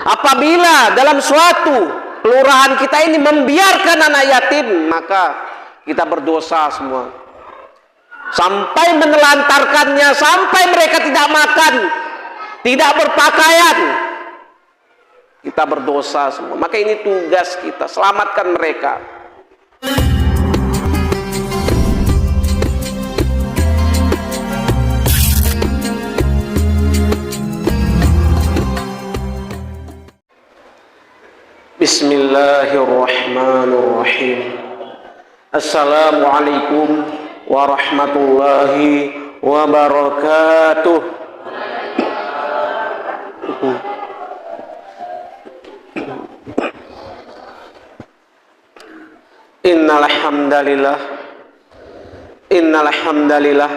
Apabila dalam suatu kelurahan kita ini membiarkan anak yatim, maka kita berdosa semua. Sampai menelantarkannya, sampai mereka tidak makan, tidak berpakaian, kita berdosa semua. Maka ini tugas kita, selamatkan mereka. Bismillahirrahmanirrahim. Assalamualaikum warahmatullahi wabarakatuh. Innal hamdalillah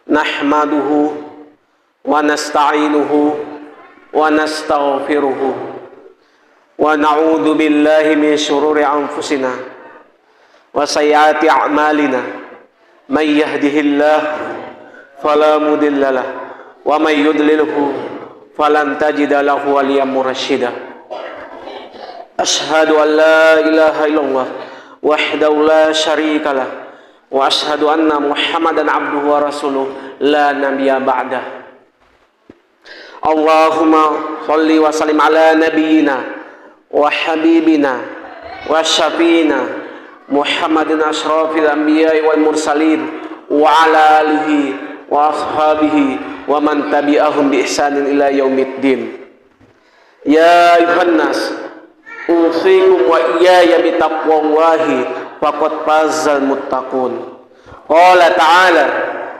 nahmaduhu wa nasta'inuhu wa nastaghfiruhu wa na'udzu billahi min syururi anfusina wa sayyiati a'malina may yahdihillahu fala mudhillalah wa may yudlilhu falan tajida lahu waliyyan mursyida. Asyhadu an la ilaha illallah wahdahu la syarikalah wa asyhadu anna Muhammadan abduhu wa rasuluh la nabiyya ba'dah. Allahumma shalli wa sallim ala nabiyyina wa habibina wa syafiina Muhammadin asyrafil anbiya'i wal mursalin wa ala alihi wa ashabihi wa man tabi'ahum bi ihsanin ila yaumiddin. Ya ayuhan nas, usikum wa iyaya bi taqwallahi faqad fazal muttaqun. Qala ta'ala,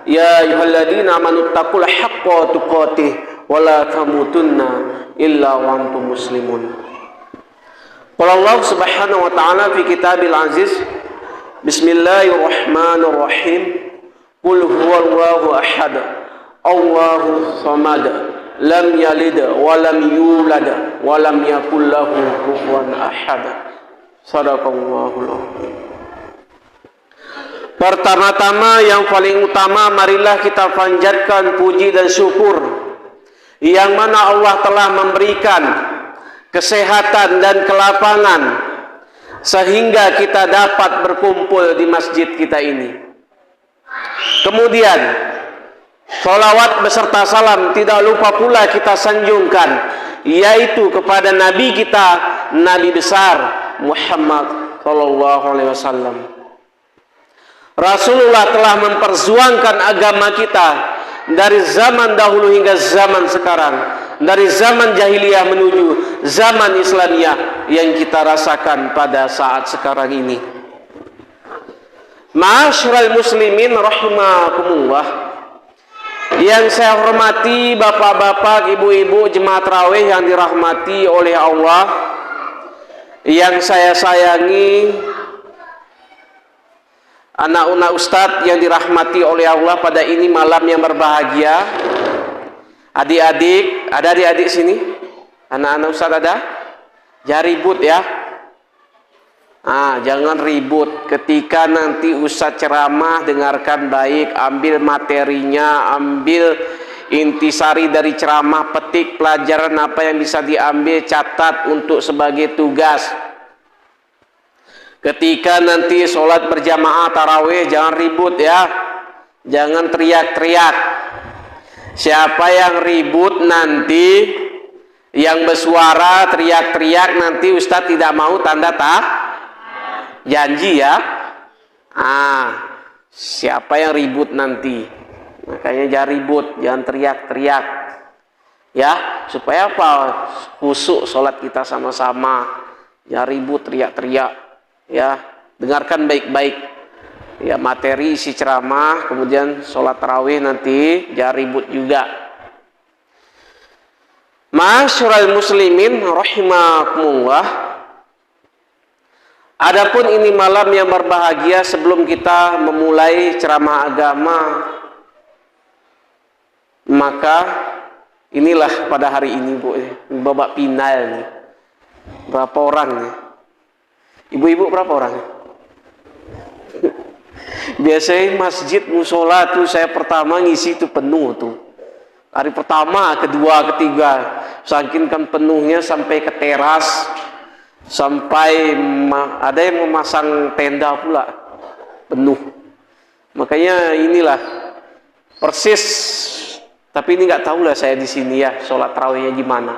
ya ayyuhalladzina amanu taqullaha haqqa tuqatih wa la tamutunna illa wa antum muslimun. Qala Allah subhanahu wa ta'ala fi kitabil aziz, bismillahirrahmanirrahim, qul huwallahu ahad Allahu samad lam yalid wa lam yulad wa lam yakul lahu kufuwan ahad. Shadaqallahul azim. Pertama-tama yang paling utama, marilah kita panjatkan puji dan syukur yang mana Allah telah memberikan kesehatan dan kelapangan sehingga kita dapat berkumpul di masjid kita ini. Kemudian sholawat beserta salam tidak lupa pula kita sanjungkan, yaitu kepada Nabi kita, Nabi besar Muhammad sallallahu alaihi wasallam. Rasulullah telah memperjuangkan agama kita dari zaman dahulu hingga zaman sekarang, dari zaman jahiliyah menuju zaman Islamiyah yang kita rasakan pada saat sekarang ini. Ma'asyiral muslimin rahimakumullah, yang saya hormati bapak-bapak, ibu-ibu jemaat tarawih yang dirahmati oleh Allah, yang saya sayangi anak-anak ustadz yang dirahmati oleh Allah pada ini malam yang berbahagia. Adik-adik, ada adik-adik sini? Anak-anak ustadz ada? Jangan ribut ya. Jangan ribut. Ketika nanti ustadz ceramah, dengarkan baik, ambil materinya, ambil intisari dari ceramah, petik pelajaran apa yang bisa diambil, catat untuk sebagai tugas. Ketika nanti sholat berjamaah tarawih, jangan ribut ya, jangan teriak-teriak. Siapa yang ribut nanti, yang bersuara teriak-teriak, nanti ustadz tidak mau tanda janji ya. Siapa yang ribut nanti, makanya jangan ribut, jangan teriak-teriak ya, supaya apa? Khusyuk sholat kita sama-sama. Jangan ribut, teriak-teriak ya. Dengarkan baik-baik ya materi isi ceramah, kemudian sholat tarawih nanti jangan ribut juga. Ma'asyiral muslimin rahimakumullah, adapun ini malam yang berbahagia, sebelum kita memulai ceramah agama, maka inilah pada hari ini Bu, babak final nih. Berapa orang nih? Ibu-ibu berapa orang? Biasanya masjid musola tuh saya pertama ngisi itu penuh tuh. Hari pertama, kedua, ketiga. saking kan penuhnya sampai ke teras, sampai ada yang memasang tenda pula penuh. Makanya inilah persis, tapi ini nggak tahu lah saya di sini ya sholat tarawihnya gimana.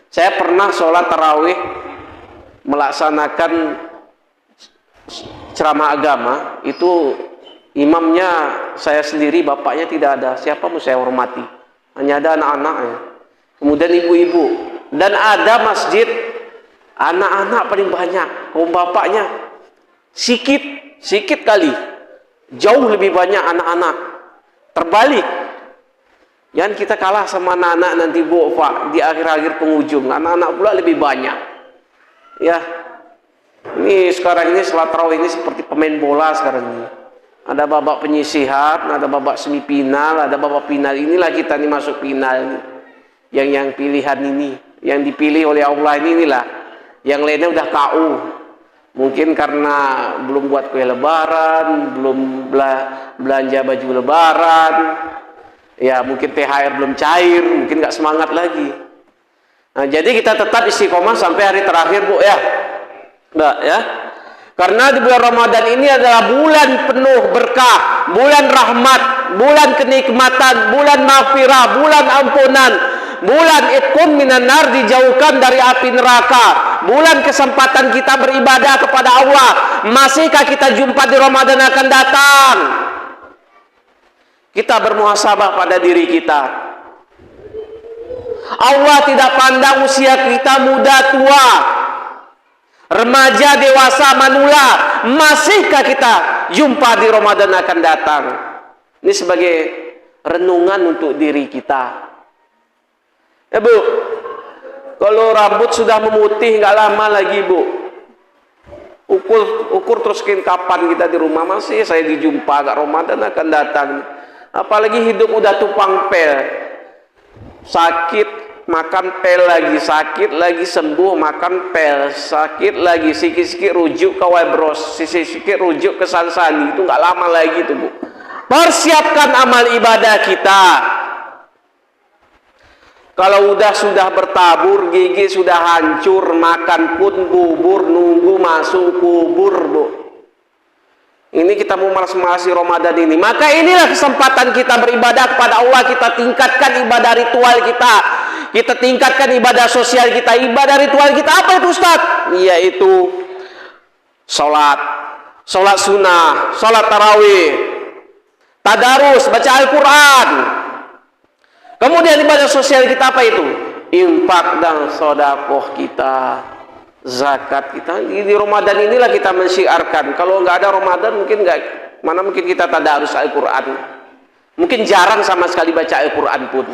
Saya pernah sholat tarawih melaksanakan ceramah agama, itu imamnya saya sendiri, bapaknya tidak ada. Siapa mau saya hormati, hanya ada anak-anaknya, kemudian ibu-ibu, dan ada masjid anak-anak paling banyak, kaum bapaknya sikit kali, jauh lebih banyak anak-anak. Terbalik, yang kita kalah sama anak-anak nanti Pak di akhir-akhir penghujung, anak-anak pula lebih banyak. Ya, ini sekarang ini sholat tarawih ini seperti pemain bola sekarang ini. Ada babak penyisihan, ada babak semifinal, ada babak final. Inilah kita nih masuk final. Yang pilihan ini, yang dipilih oleh Allah inilah. Yang lainnya udah KU. Mungkin karena belum buat kue lebaran, belum belanja baju lebaran. Ya mungkin THR belum cair, mungkin nggak semangat lagi. Nah, jadi kita tetap istiqomah sampai hari terakhir, Bu ya. Mbak ya. Karena di bulan Ramadan ini adalah bulan penuh berkah, bulan rahmat, bulan kenikmatan, bulan maghfirah, bulan ampunan, bulan itqun minan nar, dijauhkan dari api neraka, bulan kesempatan kita beribadah kepada Allah. Masihkah kita jumpa di Ramadan akan datang? Kita bermuhasabah pada diri kita. Allah tidak pandang usia kita muda tua, remaja, dewasa, manula. Masihkah kita jumpa di Ramadan akan datang? Ini sebagai renungan untuk diri kita. Ya Bu, kalau rambut sudah memutih nggak lama lagi Bu, ukur terus kapan kita di rumah masih saya dijumpa, gak Ramadan akan datang. Apalagi hidup udah tupang pel, sakit makan pel lagi, sakit lagi sembuh makan pel, sakit lagi sikit-sikit rujuk ke Webros, sikit-sikit rujuk ke Sansani. Itu nggak lama lagi tuh Bu. Persiapkan amal ibadah kita. Kalau sudah bertabur, gigi sudah hancur, makan pun bubur, nunggu masuk kubur Bu. Ini kita mau malas-malasi Ramadan ini. Maka inilah kesempatan kita beribadah kepada Allah. Kita tingkatkan ibadah ritual kita. Kita tingkatkan ibadah sosial kita. Ibadah ritual kita apa itu Ustaz? Yaitu sholat sunnah, sholat tarawih, tadarus, baca Al-Quran. Kemudian ibadah sosial kita apa itu? Infak dan sedekah kita, zakat kita. Di Ramadan inilah kita mensyiarkan. Kalau nggak ada Ramadan mungkin mana mungkin kita tadarus Al-Quran. Mungkin jarang sama sekali baca Al-Quran pun.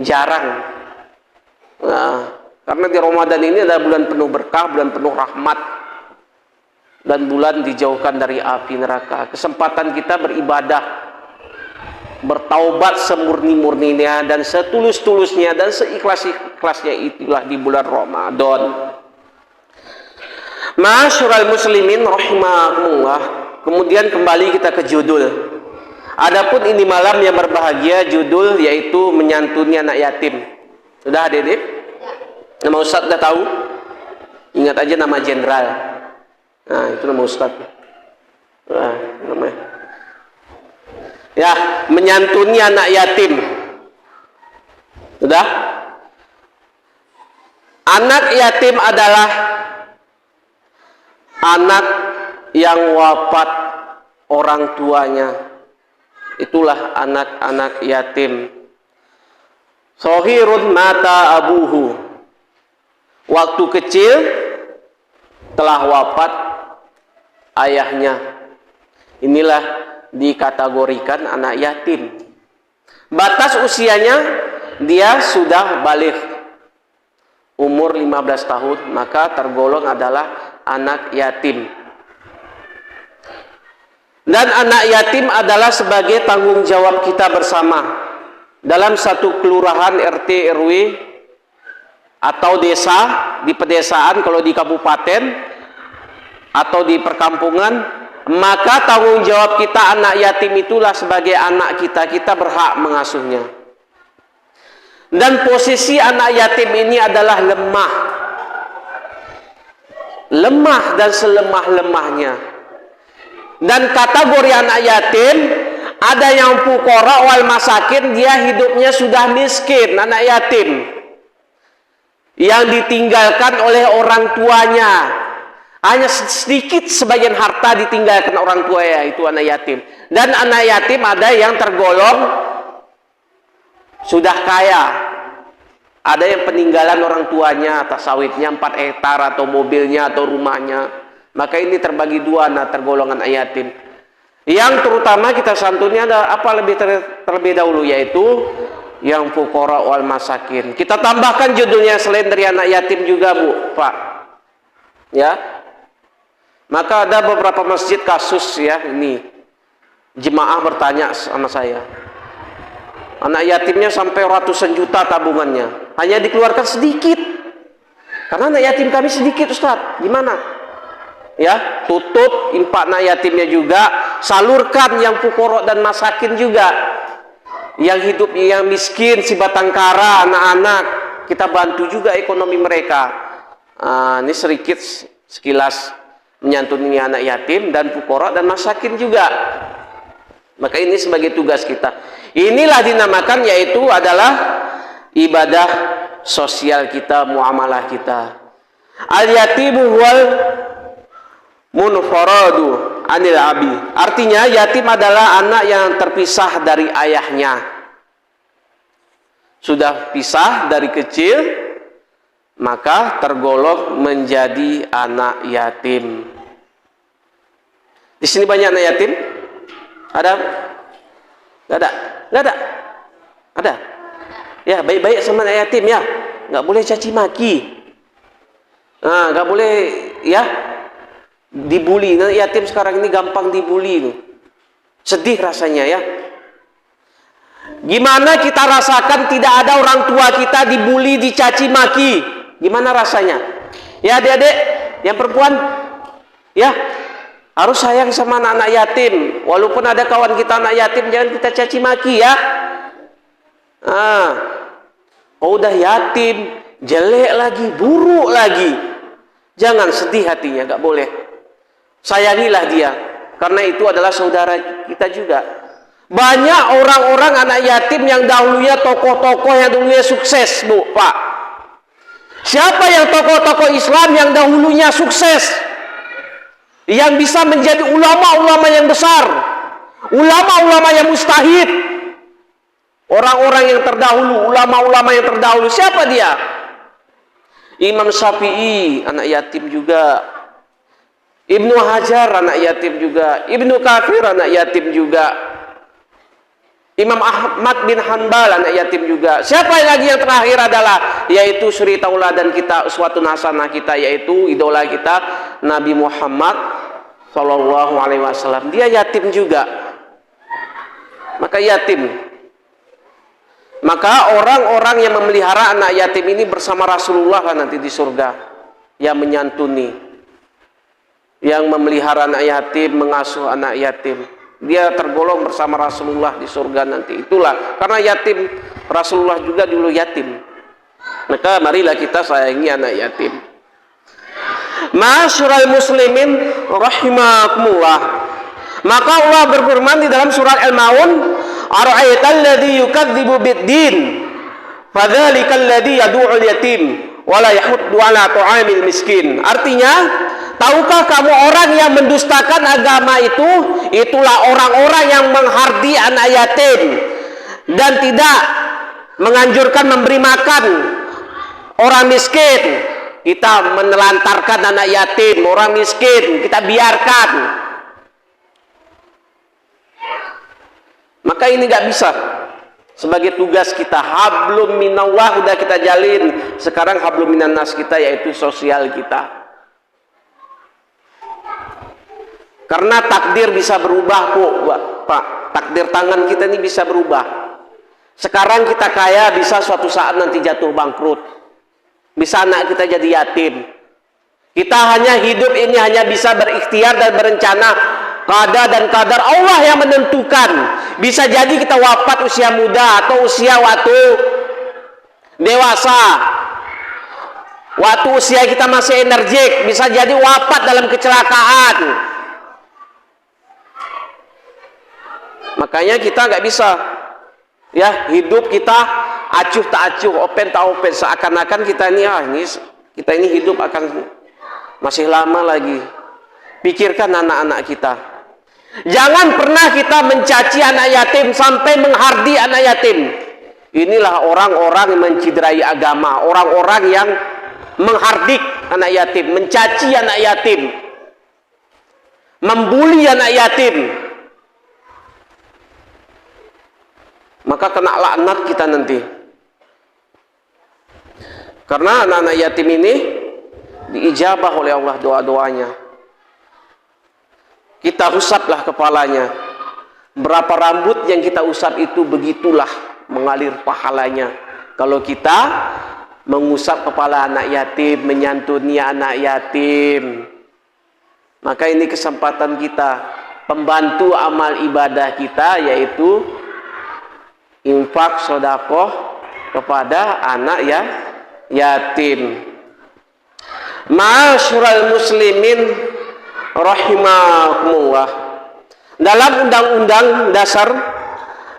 Jarang. Nah, karena di Ramadan ini adalah bulan penuh berkah, bulan penuh rahmat, dan bulan dijauhkan dari api neraka. Kesempatan kita beribadah, bertaubat semurni-murninya dan setulus-tulusnya dan seikhlas-ikhlasnya itulah di bulan Ramadan. Ma'asyiral muslimin rahimakumullah. Kemudian kembali kita ke judul. Adapun ini malam yang berbahagia, judul yaitu menyantuni anak yatim. Sudah Adik-adik? Nama Ustaz sudah tahu? Ingat aja nama jenderal. Nah, itu nama Ustaz. Nah, namanya. Ya, menyantuni anak yatim. Sudah? Anak yatim adalah anak yang wafat orang tuanya. Itulah anak-anak yatim. Sohirun mata abuhu. Waktu kecil telah wafat ayahnya. Inilah dikategorikan anak yatim. Batas usianya dia sudah balik, umur 15 tahun, maka tergolong adalah anak yatim. Dan anak yatim adalah sebagai tanggung jawab kita bersama. Dalam satu kelurahan, RT, RW, atau desa, di pedesaan, kalau di kabupaten, atau di perkampungan, maka tanggung jawab kita anak yatim itulah sebagai anak kita. Kita berhak mengasuhnya. Dan posisi anak yatim ini adalah lemah. Lemah dan selemah-lemahnya. Dan kategori anak yatim, ada yang fuqara wal masakin, dia hidupnya sudah miskin, anak yatim, yang ditinggalkan oleh orang tuanya. Hanya sedikit sebagian harta ditinggalkan orang tuanya, itu anak yatim. Dan anak yatim ada yang tergolong sudah kaya. Ada yang peninggalan orang tuanya, atas sawitnya 4 hektar atau mobilnya atau rumahnya. Maka ini terbagi dua, nah tergolongan yatim. Yang terutama kita santuni ada apa terlebih dahulu, yaitu yang fuqara wal masakin. Kita tambahkan judulnya selain dari anak yatim juga, Bu, Pak. Ya. Maka ada beberapa masjid kasus ya ini. Jemaah bertanya sama saya. Anak yatimnya sampai ratusan juta tabungannya, hanya dikeluarkan sedikit. Karena anak yatim kami sedikit, Ustaz. Gimana? Ya, tutup infak anak yatimnya juga, salurkan yang fuqara dan masakin juga. Yang hidup yang miskin, si batang kara, anak-anak, kita bantu juga ekonomi mereka. Ini sedikit sekilas menyantuni anak yatim dan fuqara dan masakin juga. Maka ini sebagai tugas kita. Inilah dinamakan, yaitu adalah ibadah sosial kita, muamalah kita. Al-yatimu wal munfaradu anil abi. Artinya yatim adalah anak yang terpisah dari ayahnya. Sudah pisah dari kecil, maka tergolong menjadi anak yatim. Di sini banyak anak yatim? Ada? Nggak ada? Nggak ada? Ada? Ya, baik-baik sama anak yatim ya. Nggak boleh caci maki. Nah, nggak boleh ya dibully. Anak yatim sekarang ini gampang dibully. Sedih rasanya ya. Gimana kita rasakan tidak ada orang tua kita dibully, dicaci maki? Gimana rasanya? Ya adik-adik, yang perempuan, ya harus sayang sama anak-anak yatim. Walaupun ada kawan kita anak yatim, jangan kita caci maki ya. Oh udah yatim, jelek lagi, buruk lagi. Jangan sedih hatinya, gak boleh. Sayangilah dia, karena itu adalah saudara kita juga. Banyak orang-orang anak yatim yang dahulunya tokoh-tokoh yang dahulunya sukses, Bu, Pak. Siapa yang tokoh-tokoh Islam yang dahulunya sukses? Yang bisa menjadi ulama-ulama yang besar, ulama-ulama yang mustahid, orang-orang yang terdahulu, ulama-ulama yang terdahulu. Siapa dia? Imam Syafi'i, anak yatim juga. Ibnu Hajar, anak yatim juga. Ibnu Katsir, anak yatim juga. Imam Ahmad bin Hanbal, anak yatim juga. Siapa lagi yang terakhir adalah, yaitu suri tauladan kita, uswatun hasanah kita, yaitu idola kita, Nabi Muhammad Sallallahu Alaihi Wasallam. Dia yatim juga. Maka yatim. Maka orang-orang yang memelihara anak yatim ini bersama Rasulullah lah nanti di surga, yang menyantuni, yang memelihara anak yatim, mengasuh anak yatim. Dia tergolong bersama Rasulullah di surga nanti. Itulah karena yatim, Rasulullah juga dulu yatim. Maka marilah kita sayangi anak yatim. Ma'asyiral muslimin rahimakumullah. Maka Allah berfirman di dalam surat Al-Maun, ara'aital ladzi yukadzibu bid-din fadzalikal ladzi yad'ul yatim wa la yahuddu 'ala ta'amil miskin. Artinya, tahukah kamu orang yang mendustakan agama itu? Itulah orang-orang yang menghardi anak yatim dan tidak menganjurkan memberi makan orang miskin. Kita menelantarkan anak yatim, orang miskin, kita biarkan. Maka ini nggak bisa. Sebagai tugas kita, hablum minallah udah kita jalin. Sekarang hablum minannas kita, yaitu sosial kita. Karena takdir bisa berubah kok, Pak. Takdir tangan kita ini bisa berubah. Sekarang kita kaya, bisa suatu saat nanti jatuh bangkrut. Bisa anak kita jadi yatim. Kita hanya hidup ini hanya bisa berikhtiar dan berencana. Qada dan qadar Allah yang menentukan. Bisa jadi kita wafat usia muda atau usia waktu dewasa, waktu usia kita masih energik, bisa jadi wafat dalam kecelakaan. Makanya kita nggak bisa ya hidup kita acuh tak acuh, open tak open, seakan-akan kita ini hidup akan masih lama lagi. Pikirkan anak-anak kita. Jangan pernah kita mencaci anak yatim sampai menghardi anak yatim. Inilah orang-orang yang menciderai agama, orang-orang yang menghardik anak yatim, mencaci anak yatim, membuli anak yatim. Maka kena laknat kita nanti. Karena anak-anak yatim ini diijabah oleh Allah doa-doanya. Kita usaplah kepalanya. Berapa rambut yang kita usap itu begitulah mengalir pahalanya. Kalau kita mengusap kepala anak yatim, menyantuni anak yatim, maka ini kesempatan kita, pembantu amal ibadah kita, yaitu infak sedekah kepada anak yatim. Ma'asyiral muslimin rahimakumullah. Dalam Undang-Undang Dasar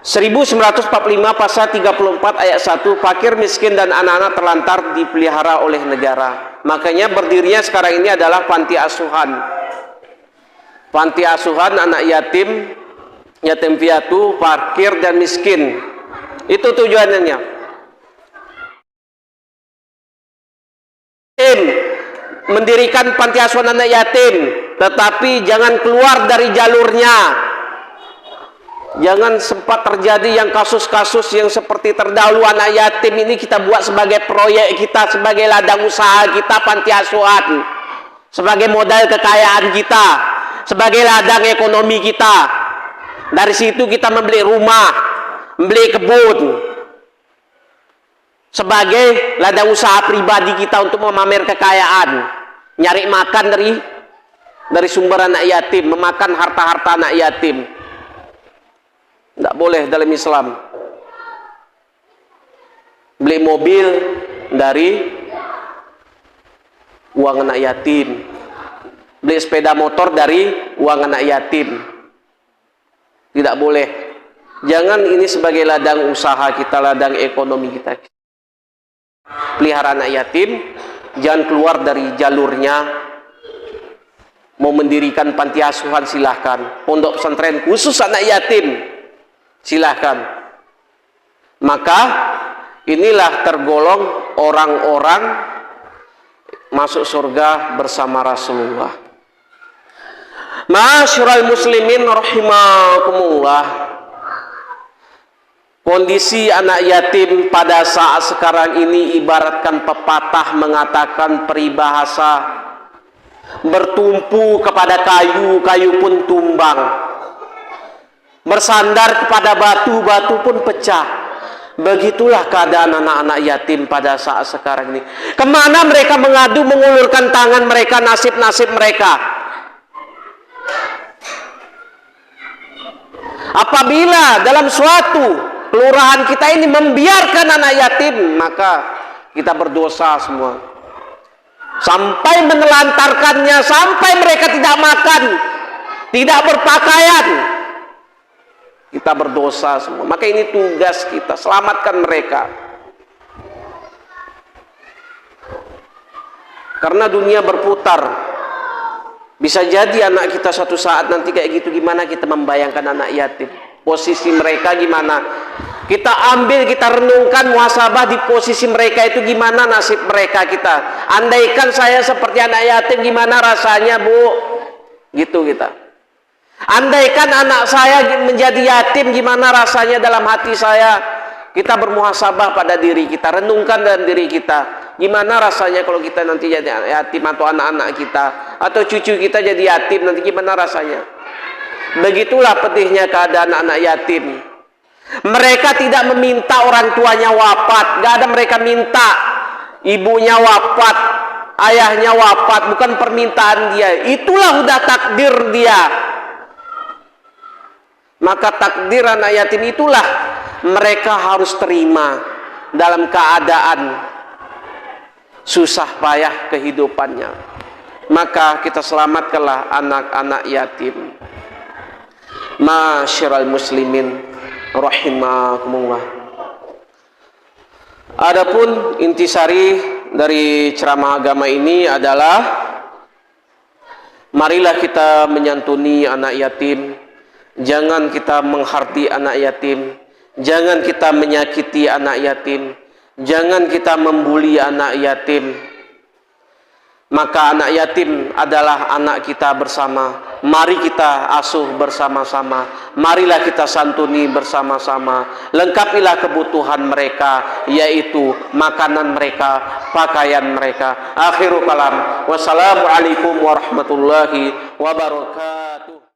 1945 pasal 34 ayat 1, fakir, miskin dan anak-anak terlantar dipelihara oleh negara. Makanya berdirinya sekarang ini adalah panti asuhan. Panti asuhan anak yatim, yatim piatu, fakir dan miskin. Itu tujuannya. Mendirikan panti asuhan anak yatim, tetapi jangan keluar dari jalurnya. Jangan sempat terjadi yang kasus-kasus yang seperti terdahulu anak yatim ini kita buat sebagai proyek kita, sebagai ladang usaha kita, panti asuhan, sebagai modal kekayaan kita, sebagai ladang ekonomi kita. Dari situ kita membeli rumah, membeli kebun, sebagai ladang usaha pribadi kita untuk memamer kekayaan, nyari makan dari sumber anak yatim, memakan harta-harta anak yatim. Tidak boleh dalam Islam. Beli mobil dari uang anak yatim, beli sepeda motor dari uang anak yatim. Tidak boleh. Jangan ini sebagai ladang usaha kita, ladang ekonomi kita. Pelihara anak yatim, jangan keluar dari jalurnya. Mau mendirikan panti asuhan silahkan, pondok pesantren khusus anak yatim silahkan. Maka inilah tergolong orang-orang masuk surga bersama Rasulullah. Ma'asyiral muslimin rahimakumullah. Kondisi anak yatim pada saat sekarang ini ibaratkan pepatah mengatakan peribahasa, bertumpu kepada kayu, kayu pun tumbang. Bersandar kepada batu, batu pun pecah. Begitulah keadaan anak-anak yatim pada saat sekarang ini. Kemana mereka mengadu, mengulurkan tangan mereka, nasib-nasib mereka? Apabila dalam suatu kelurahan kita ini membiarkan anak yatim, maka kita berdosa semua. Sampai menelantarkannya, sampai mereka tidak makan, tidak berpakaian, kita berdosa semua. Maka ini tugas kita, selamatkan mereka. Karena dunia berputar. Bisa jadi anak kita suatu saat nanti kayak gitu, gimana kita membayangkan anak yatim? Posisi mereka gimana? Kita ambil, kita renungkan, muhasabah di posisi mereka itu gimana nasib mereka kita. Andaikan saya seperti anak yatim, gimana rasanya, Bu? Gitu kita. Andaikan anak saya menjadi yatim, gimana rasanya dalam hati saya? Kita bermuhasabah pada diri kita, renungkan dalam diri kita. Gimana rasanya kalau kita nanti jadi yatim, atau anak-anak kita, atau cucu kita jadi yatim, nanti gimana rasanya? Begitulah pedihnya keadaan anak yatim. Mereka tidak meminta orang tuanya wafat, gak ada mereka minta ibunya wafat, ayahnya wafat, bukan permintaan dia. Itulah udah takdir dia. Maka takdir anak yatim itulah mereka harus terima. dalam keadaan susah payah kehidupannya, maka kita selamatkanlah anak-anak yatim. Masyiral muslimin rahimakumullah. Adapun intisari dari ceramah agama ini adalah marilah kita menyantuni anak yatim, jangan kita menghardi anak yatim, jangan kita menyakiti anak yatim, jangan kita membuli anak yatim. Maka anak yatim adalah anak kita bersama. Mari kita asuh bersama-sama. Marilah kita santuni bersama-sama. Lengkapilah kebutuhan mereka, yaitu makanan mereka, pakaian mereka. Akhirul kalam. Wassalamualaikum warahmatullahi wabarakatuh.